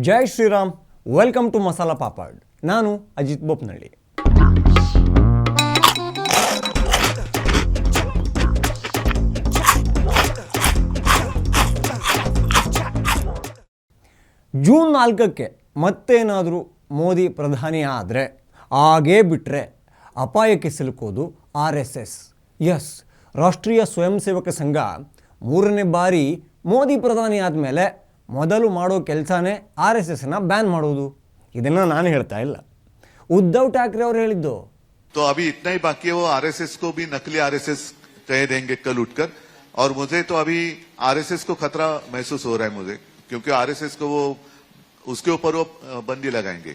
Jai Shriram. Welcome to Masala Papad. ನಾನು Ajit ಬೋಪ್ನಳ್ಳಿ. June 4ಕ್ಕೆ ಮತ್ತೇನಾದರೂ ಮೋದಿ ಪ್ರಧಾನಿ ಆದರೆ ಆಗೇ ಬಿಟ್ಟರೆ ಅಪಾಯಕ್ಕೆ ಸಿಲುಕೋದು RSS. ಎಸ್, ರಾಷ್ಟ್ರೀಯ ಸ್ವಯಂ ಸೇವಕ ಸಂಘ 3ನೇ ಬಾರಿ ಮೋದಿ ಪ್ರಧಾನಿ ಆದಮೇಲೆ ಮೊದಲು ಮಾಡೋ ಕೆಲಸನೇ RSSನ ಬ್ಯಾನ್ ಮಾಡೋದು. ಇದನ್ನು ನಾನು ಹೇಳ್ತಾ ಇಲ್ಲ, ಉದ್ಧವ್ ಠಾಕ್ರೆ ಅವರು ಹೇಳಿದ್ದು. तो अभी इतना ही बाकी है, वो RSS को भी नकली RSS कह देंगे कल उठकर. और मुझे तो अभी RSS को खतरा महसूस हो रहा है मुझे, क्योंकि RSS को वो उसके ऊपर वो बंदी लगाएंगे.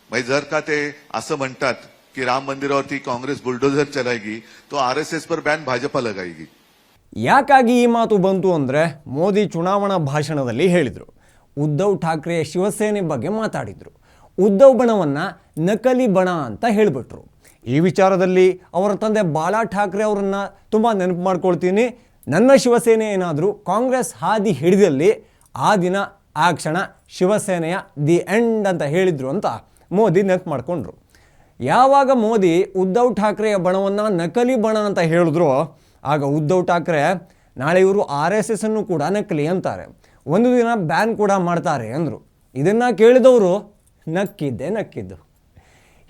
भाई जर का ते असं म्हणतात की राम मंदिरावरती काँग्रेस बुलडोझर चलाएगी, तो RSS पर बैन भाजपा लगाएगी. ಯಾಕಾಗಿ ಈ ಮಾತು ಬಂತು ಅಂದರೆ, ಮೋದಿ ಚುನಾವಣಾ ಭಾಷಣದಲ್ಲಿ ಹೇಳಿದರು. ಉದ್ಧವ್ ಠಾಕ್ರೆ ಶಿವಸೇನೆ ಬಗ್ಗೆ ಮಾತಾಡಿದರು. ಉದ್ಧವ್ ಬಣವನ್ನು ನಕಲಿ ಬಣ ಅಂತ ಹೇಳಿಬಿಟ್ರು. ಈ ವಿಚಾರದಲ್ಲಿ ಅವರ ತಂದೆ ಬಾಳಾ ಠಾಕ್ರೆ ಅವರನ್ನು ತುಂಬ ನೆನಪು ಮಾಡ್ಕೊಳ್ತೀನಿ. ನನ್ನ ಶಿವಸೇನೆ ಏನಾದರೂ ಕಾಂಗ್ರೆಸ್ ಹಾದಿ ಹಿಡಿದಲ್ಲಿ ಆ ದಿನ ಆ ಕ್ಷಣ ಶಿವಸೇನೆಯ ದಿ ಎಂಡ್ ಅಂತ ಹೇಳಿದರು ಅಂತ ಮೋದಿ ನೆನಪು ಮಾಡಿಕೊಂಡ್ರು. ಯಾವಾಗ ಮೋದಿ ಉದ್ಧವ್ ಠಾಕ್ರೆಯ ಬಣವನ್ನು ನಕಲಿ ಬಣ ಅಂತ ಹೇಳಿದ್ರು, ಆಗ ಉದ್ಧವ್ ಠಾಕ್ರೆ ನಾಳೆ ಇವರು RSS ಅನ್ನು ಕೂಡ ನಕಲಿ ಅಂತಾರೆ, ಒಂದು ದಿನ ಬ್ಯಾನ್ ಕೂಡ ಮಾಡ್ತಾರೆ ಅಂದರು. ಇದನ್ನು ಕೇಳಿದವರು ನಕ್ಕಿದ್ದು.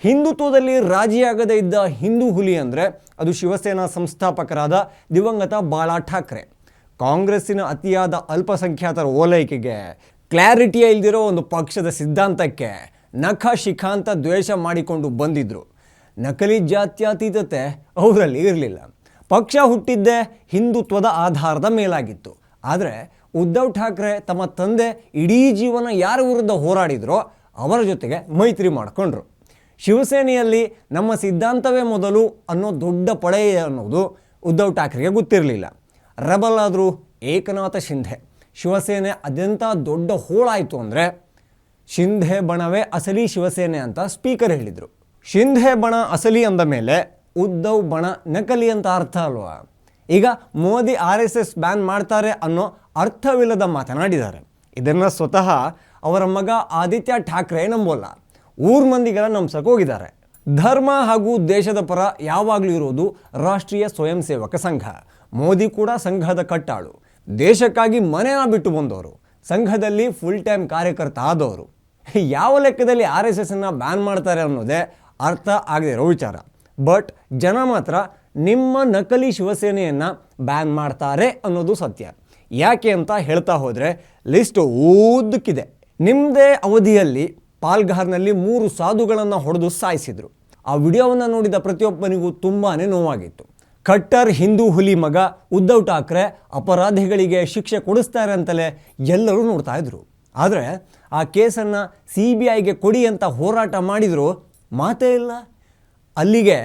ಹಿಂದುತ್ವದಲ್ಲಿ ರಾಜಿಯಾಗದೇ ಇದ್ದ ಹಿಂದೂ ಹುಲಿ ಅಂದರೆ ಅದು ಶಿವಸೇನಾ ಸಂಸ್ಥಾಪಕರಾದ ದಿವಂಗತ ಬಾಳಾ ಠಾಕ್ರೆ. ಕಾಂಗ್ರೆಸ್ಸಿನ ಅತಿಯಾದ ಅಲ್ಪಸಂಖ್ಯಾತರ ಓಲೈಕೆಗೆ, ಕ್ಲಾರಿಟಿಯೇ ಇಲ್ದಿರೋ ಒಂದು ಪಕ್ಷದ ಸಿದ್ಧಾಂತಕ್ಕೆ ನಖ ಶಿಖಾಂತ ದ್ವೇಷ ಮಾಡಿಕೊಂಡು ಬಂದಿದ್ದರು. ನಕಲಿ ಜಾತ್ಯತೀತತೆ ಅವರಲ್ಲಿ ಇರಲಿಲ್ಲ. ಪಕ್ಷ ಹುಟ್ಟಿದ್ದೇ ಹಿಂದುತ್ವದ ಆಧಾರದ ಮೇಲಾಗಿತ್ತು. ಆದರೆ ಉದ್ಧವ್ ಠಾಕ್ರೆ ತಮ್ಮ ತಂದೆ ಇಡೀ ಜೀವನ ಯಾರ ವಿರುದ್ಧ ಹೋರಾಡಿದ್ರೋ ಅವರ ಜೊತೆಗೆ ಮೈತ್ರಿ ಮಾಡಿಕೊಂಡ್ರು. ಶಿವಸೇನೆಯಲ್ಲಿ ನಮ್ಮ ಸಿದ್ಧಾಂತವೇ ಮೊದಲು ಅನ್ನೋ ದೊಡ್ಡ ಪಡೆ ಅನ್ನೋದು ಉದ್ಧವ್ ಠಾಕ್ರೆಗೆ ಗೊತ್ತಿರಲಿಲ್ಲ. ರೆಬಲ್ ಆದರೂ ಏಕನಾಥ ಶಿಂಧೆ. ಶಿವಸೇನೆ ಅದೆಂಥ ದೊಡ್ಡ ಹೋಳಾಯಿತು ಅಂದರೆ, ಶಿಂಧೆ ಬಣವೇ ಅಸಲಿ ಶಿವಸೇನೆ ಅಂತ ಸ್ಪೀಕರ್ ಹೇಳಿದರು. ಶಿಂಧೆ ಬಣ ಅಸಲಿ ಅಂದ ಮೇಲೆ ಉದ್ಧವ್ ಬಣ ನಕಲಿ ಅಂತ ಅರ್ಥ ಅಲ್ವಾ? ಈಗ ಮೋದಿ RSS ಬ್ಯಾನ್ ಮಾಡ್ತಾರೆ ಅನ್ನೋ ಅರ್ಥವಿಲ್ಲದ ಮಾತನಾಡಿದ್ದಾರೆ. ಇದನ್ನು ಸ್ವತಃ ಅವರ ಮಗ ಆದಿತ್ಯ ಠಾಕ್ರೆ ನಂಬೋಲ್ಲ. ಊರ್ ಮಂದಿಗೆಲ್ಲ ನಂಬ್ಸಕ್ಕೆ ಹೋಗಿದ್ದಾರೆ. ಧರ್ಮ ಹಾಗೂ ದೇಶದ ಪರ ಯಾವಾಗಲೂ ಇರೋದು ರಾಷ್ಟ್ರೀಯ ಸ್ವಯಂ ಸೇವಕ ಸಂಘ. ಮೋದಿ ಕೂಡ ಸಂಘದ ಕಟ್ಟಾಳು. ದೇಶಕ್ಕಾಗಿ ಮನೆನ ಬಿಟ್ಟು ಬಂದವರು, ಸಂಘದಲ್ಲಿ ಫುಲ್ ಟೈಮ್ ಕಾರ್ಯಕರ್ತ ಆದವರು. ಯಾವ ಲೆಕ್ಕದಲ್ಲಿ RSSನ್ನು ಬ್ಯಾನ್ ಮಾಡ್ತಾರೆ ಅನ್ನೋದೇ ಅರ್ಥ ಆಗದೇ ಇರೋ ವಿಚಾರ. ಬಟ್ ಜನ ಮಾತ್ರ ನಿಮ್ಮ ನಕಲಿ ಶಿವಸೇನೆಯನ್ನು ಬ್ಯಾನ್ ಮಾಡ್ತಾರೆ ಅನ್ನೋದು ಸತ್ಯ. ಯಾಕೆ ಅಂತ ಹೇಳ್ತಾ ಹೋದರೆ ಲಿಸ್ಟ್ ಉದ್ದಕ್ಕಿದೆ. ನಿಮ್ಮದೇ ಅವಧಿಯಲ್ಲಿ ಪಾಲ್ಘಾರ್ನಲ್ಲಿ 3 ಸಾಧುಗಳನ್ನು ಹೊಡೆದು ಸಾಯಿಸಿದರು. ಆ ವಿಡಿಯೋವನ್ನು ನೋಡಿದ ಪ್ರತಿಯೊಬ್ಬನಿಗೂ ತುಂಬಾ ನೋವಾಗಿತ್ತು. ಖಟ್ಟರ್ ಹಿಂದೂ ಹುಲಿ ಮಗ ಉದ್ಧವ್ ಠಾಕ್ರೆ ಅಪರಾಧಿಗಳಿಗೆ ಶಿಕ್ಷೆ ಕೊಡಿಸ್ತಾರೆ ಅಂತಲೇ ಎಲ್ಲರೂ ನೋಡ್ತಾ ಇದ್ರು. ಆದರೆ ಆ ಕೇಸನ್ನು CBIಗೆ ಕೊಡಿ ಅಂತ ಹೋರಾಟ ಮಾಡಿದರೂ ಮಾತೇ ಇಲ್ಲ. ಅಲ್ಲಿಗೆ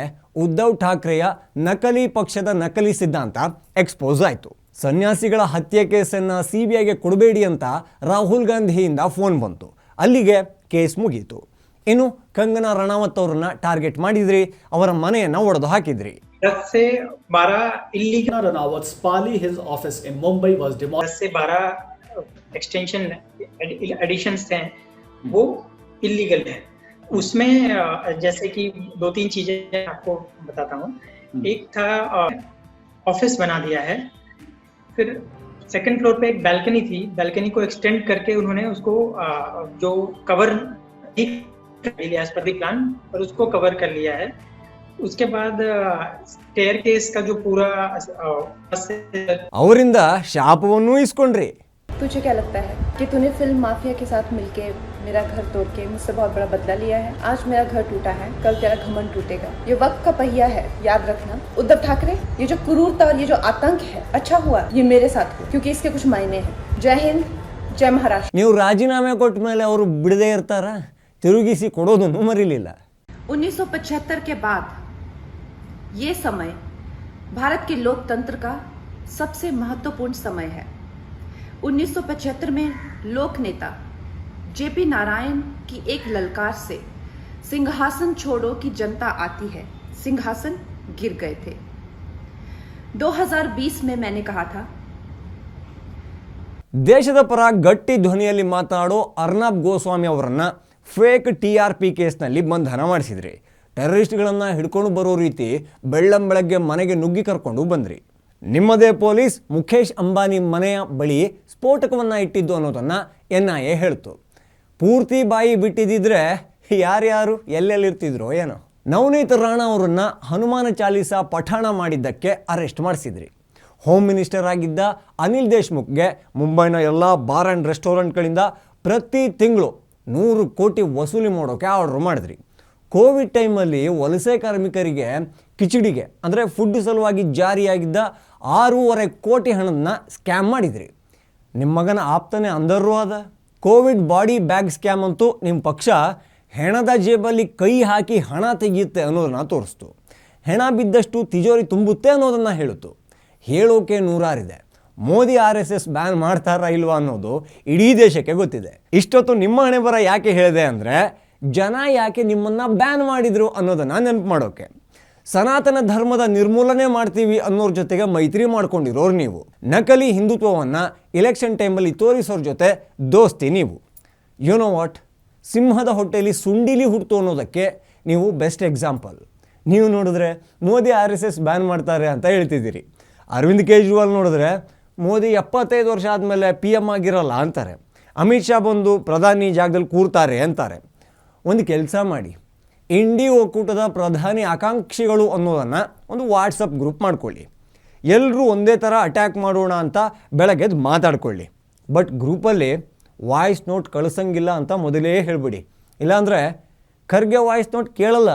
ಉದ್ಧವ್ ಠಾಕ್ರೆಯ ನಕಲಿ ಪಕ್ಷದ ನಕಲಿ ಸಿದ್ಧಾಂತ ಎಕ್ಸ್ಪೋಸ್ ಆಯಿತು. ಸನ್ಯಾಸಿಗಳ ಹತ್ಯೆ ಕೇಸನ್ನು CBIಗೆ ಕೊಡಬೇಡಿ ಅಂತ ರಾಹುಲ್ ಗಾಂಧಿಯಿಂದ ಫೋನ್ ಬಂತು. ಅಲ್ಲಿಗೆ ಕೇಸ್ ಮುಗೀತು. ಇನ್ನು ಕಂಗನಾ ರಣಾವತ್ ಅವರನ್ನ ಟಾರ್ಗೆಟ್ ಮಾಡಿದ್ರಿ, ಅವರ ಮನೆಯನ್ನು ಒಡೆದು ಹಾಕಿದ್ರಿ. 10 से 12 illegal Ranawat's Pali Hills office in Mumbai was 10 से 12 एक्सटेंशन एडिशंस हैं, वो इलीगल है. उसमें जैसे कि 2-3 चीजें आपको बताता हूँ. एक था ऑफिस बना दिया है, फिर सेकंड फ्लोर पे एक बैल्कनी थी, बैल्कनी को एक्सटेंड करके उन्होंने उसको जो कवर कर लिया एज पर द प्लान, और उसको कवर कर लिया है. उसके बाद स्टेयरकेस का जो पूरा ಅವರಿಂದ ಶಾಪವನ್ನು ಇಸ್ಕೊಂಡ್ರಿ. तुझे क्या लगता है कि तूने फिल्म माफिया के साथ मिलके मेरा घर तोड़ के मुझसे बहुत बड़ा बदला लिया है? आज मेरा घर टूटा है, कल तेरा घमंड टूटेगा. ये वक्त का पहिया है, याद रखना. उद्धव ठाकरे, ये जो क्रूरता और ये जो आतंक है, अच्छा हुआ ये मेरे साथ हुआ, क्योंकि इसके कुछ मायने हैं. जय हिंद, जय महाराष्ट्र. ನೀವು ರಾಜೀನಾಮೆ ಕೊಟ್ಟ ಮೇಲೆ ಅವರು ಬಿಡದೇ ಇರ್ತಾರ? ತಿರುಗಿಸಿ ಕೊಡೋದನ್ನು ಮರಿಲಿಲ್ಲ. 1975 के बाद ये समय भारत के लोकतंत्र का सबसे महत्वपूर्ण समय है. 1975 में लोक नेता JP नारायण की एक ललकार से सिंहासन छोड़ो की जनता आती है, सिंहासन गिर गए थे. 2020 में मैंने कहा था ದೇಶದ ಪರ ಗಟ್ಟಿ ಧ್ವನಿಯಲ್ಲಿ ಮಾತಾಡೋ ಅರ್ನಬ್ ಗೋಸ್ವಾಮಿ ಅವರನ್ನು ಫೇಕ್ TRP ಕೇಸ್ನಲ್ಲಿ ಬಂಧನ ಮಾಡಿಸಿದ್ರಿ. ಟೆರರಿಸ್ಟ್ಗಳನ್ನು ಹಿಡ್ಕೊಂಡು ಬರೋ ರೀತಿ ಬೆಳ್ಳಂಬೆಳಗ್ಗೆ ಮನೆಗೆ ನುಗ್ಗಿ ಕರ್ಕೊಂಡು ಬಂದ್ರಿ. ನಿಮ್ಮದೇ ಪೊಲೀಸ್ ಮುಖೇಶ್ ಅಂಬಾನಿ ಮನೆಯ ಬಳಿ ಸ್ಫೋಟಕವನ್ನು ಇಟ್ಟಿದ್ದು ಅನ್ನೋದನ್ನು NIA ಹೇಳ್ತು. ಪೂರ್ತಿ ಬಾಯಿ ಬಿಟ್ಟಿದ್ದಿದ್ರೆ ಯಾರ್ಯಾರು ಎಲ್ಲೆಲ್ಲಿರ್ತಿದ್ರೋ ಏನೋ. ನವನೀತ್ ರಾಣಾ ಅವರನ್ನು ಹನುಮಾನ ಚಾಲೀಸಾ ಪಠಾಣ ಮಾಡಿದ್ದಕ್ಕೆ ಅರೆಸ್ಟ್ ಮಾಡಿಸಿದ್ರಿ. ಹೋಮ್ ಮಿನಿಸ್ಟರ್ ಆಗಿದ್ದ ಅನಿಲ್ ದೇಶ್ಮುಖ್ಗೆ ಮುಂಬೈನ ಎಲ್ಲ ಬಾರ್ ಆ್ಯಂಡ್ ರೆಸ್ಟೋರೆಂಟ್ಗಳಿಂದ ಪ್ರತಿ ತಿಂಗಳು 100 ಕೋಟಿ ವಸೂಲಿ ಮಾಡೋಕ್ಕೆ ಆರ್ಡರ್ ಮಾಡಿದ್ರಿ. ಕೋವಿಡ್ ಟೈಮಲ್ಲಿ ವಲಸೆ ಕಾರ್ಮಿಕರಿಗೆ ಕಿಚಡಿಗೆ ಅಂದರೆ ಫುಡ್ ಸಲುವಾಗಿ ಜಾರಿಯಾಗಿದ್ದ 6.5 ಕೋಟಿ ಹಣವನ್ನು ಸ್ಕ್ಯಾಮ್ ಮಾಡಿದ್ರಿ. ನಿಮ್ಮ ಮಗನ ಆಪ್ತನೇ ಅಂದರ್ರೂ ಆದ. ಕೋವಿಡ್ ಬಾಡಿ ಬ್ಯಾಗ್ ಸ್ಕ್ಯಾಮ್ ಅಂತೂ ನಿಮ್ಮ ಪಕ್ಷ ಹೆಣದ ಜೇಬಲ್ಲಿ ಕೈ ಹಾಕಿ ಹಣ ತೆಗೆಯುತ್ತೆ ಅನ್ನೋದನ್ನು ತೋರಿಸ್ತು. ಹೆಣ ಬಿದ್ದಷ್ಟು ತಿಜೋರಿ ತುಂಬುತ್ತೆ ಅನ್ನೋದನ್ನು ಹೇಳಿತು. ಹೇಳೋಕೆ ನೂರಾರಿದೆ. ಮೋದಿ RSS ಬ್ಯಾನ್ ಮಾಡ್ತಾರಾ ಇಲ್ವಾ ಅನ್ನೋದು ಇಡೀ ದೇಶಕ್ಕೆ ಗೊತ್ತಿದೆ. ಇಷ್ಟೊತ್ತು ನಿಮ್ಮ ಹಣೆ ಬರ ಯಾಕೆ ಹೇಳಿದೆ ಅಂದರೆ ಜನ ಯಾಕೆ ನಿಮ್ಮನ್ನು ಬ್ಯಾನ್ ಮಾಡಿದರು ಅನ್ನೋದನ್ನು ನೆನಪು ಮಾಡೋಕೆ. ಸನಾತನ ಧರ್ಮದ ನಿರ್ಮೂಲನೆ ಮಾಡ್ತೀವಿ ಅನ್ನೋರ ಜೊತೆಗೆ ಮೈತ್ರಿ ಮಾಡ್ಕೊಂಡಿರೋರು ನೀವು. ನಕಲಿ ಹಿಂದುತ್ವವನ್ನು ಇಲೆಕ್ಷನ್ ಟೈಮಲ್ಲಿ ತೋರಿಸೋರ ಜೊತೆ ದೋಸ್ತಿ ನೀವು. ಯು ನೋ ವಾಟ್, ಸಿಂಹದ ಹೊಟ್ಟೆಯಲ್ಲಿ ಸುಂಡಿಲಿ ಹುಡ್ತು ಅನ್ನೋದಕ್ಕೆ ನೀವು ಬೆಸ್ಟ್ ಎಕ್ಸಾಂಪಲ್. ನೀವು ನೋಡಿದ್ರೆ ಮೋದಿ RSS ಬ್ಯಾನ್ ಮಾಡ್ತಾರೆ ಅಂತ ಹೇಳ್ತಿದ್ದೀರಿ. ಅರವಿಂದ್ ಕೇಜ್ರಿವಾಲ್ ನೋಡಿದ್ರೆ ಮೋದಿ 75 ವರ್ಷ ಆದಮೇಲೆ PM ಆಗಿರಲ್ಲ ಅಂತಾರೆ. ಅಮಿತ್ ಶಾ ಬಂದು ಪ್ರಧಾನಿ ಜಾಗದಲ್ಲಿ ಕೂರ್ತಾರೆ ಅಂತಾರೆ. ಒಂದು ಕೆಲಸ ಮಾಡಿ, ಇಂಡಿ ಒಕ್ಕೂಟದ ಪ್ರಧಾನಿ ಆಕಾಂಕ್ಷಿಗಳು ಅನ್ನೋದನ್ನು ಒಂದು ವಾಟ್ಸಪ್ ಗ್ರೂಪ್ ಮಾಡ್ಕೊಳ್ಳಿ. ಎಲ್ಲರೂ ಒಂದೇ ಥರ ಅಟ್ಯಾಕ್ ಮಾಡೋಣ ಅಂತ ಬೆಳಗ್ಗೆದ್ದು ಮಾತಾಡ್ಕೊಳ್ಳಿ. ಬಟ್ ಗ್ರೂಪಲ್ಲಿ ವಾಯ್ಸ್ ನೋಟ್ ಕಳಿಸಂಗಿಲ್ಲ ಅಂತ ಮೊದಲೇ ಹೇಳಿಬಿಡಿ. ಇಲ್ಲಾಂದರೆ ಖರ್ಗೆ ವಾಯ್ಸ್ ನೋಟ್ ಕೇಳಲ್ಲ,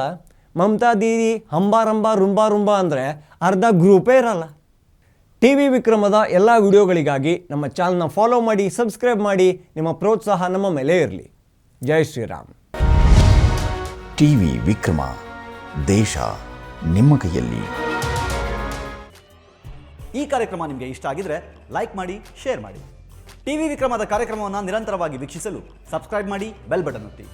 ಮಮತಾ ದೀದಿ ಹಂಬಾರಂಬ ರುಂಬಾ ಅಂದರೆ ಅರ್ಧ ಗ್ರೂಪೇ ಇರಲ್ಲ. TV ವಿಕ್ರಮದ ಎಲ್ಲ ವಿಡಿಯೋಗಳಿಗಾಗಿ ನಮ್ಮ ಚಾನಲ್ನ ಫಾಲೋ ಮಾಡಿ, ಸಬ್ಸ್ಕ್ರೈಬ್ ಮಾಡಿ. ನಿಮ್ಮ ಪ್ರೋತ್ಸಾಹ ನಮ್ಮ ಮೇಲೆ ಇರಲಿ. ಜೈ ಶ್ರೀರಾಮ್. TV ವಿಕ್ರಮ, ದೇಶ ನಿಮ್ಮ ಕೈಯಲ್ಲಿ. ಈ ಕಾರ್ಯಕ್ರಮ ನಿಮಗೆ ಇಷ್ಟ ಆಗಿದ್ರೆ ಲೈಕ್ ಮಾಡಿ, ಶೇರ್ ಮಾಡಿ. TV ವಿಕ್ರಮದ ಕಾರ್ಯಕ್ರಮವನ್ನು ನಿರಂತರವಾಗಿ ವೀಕ್ಷಿಸಲು ಸಬ್ಸ್ಕ್ರೈಬ್ ಮಾಡಿ, ಬೆಲ್ ಬಟನ್ ಒತ್ತಿ.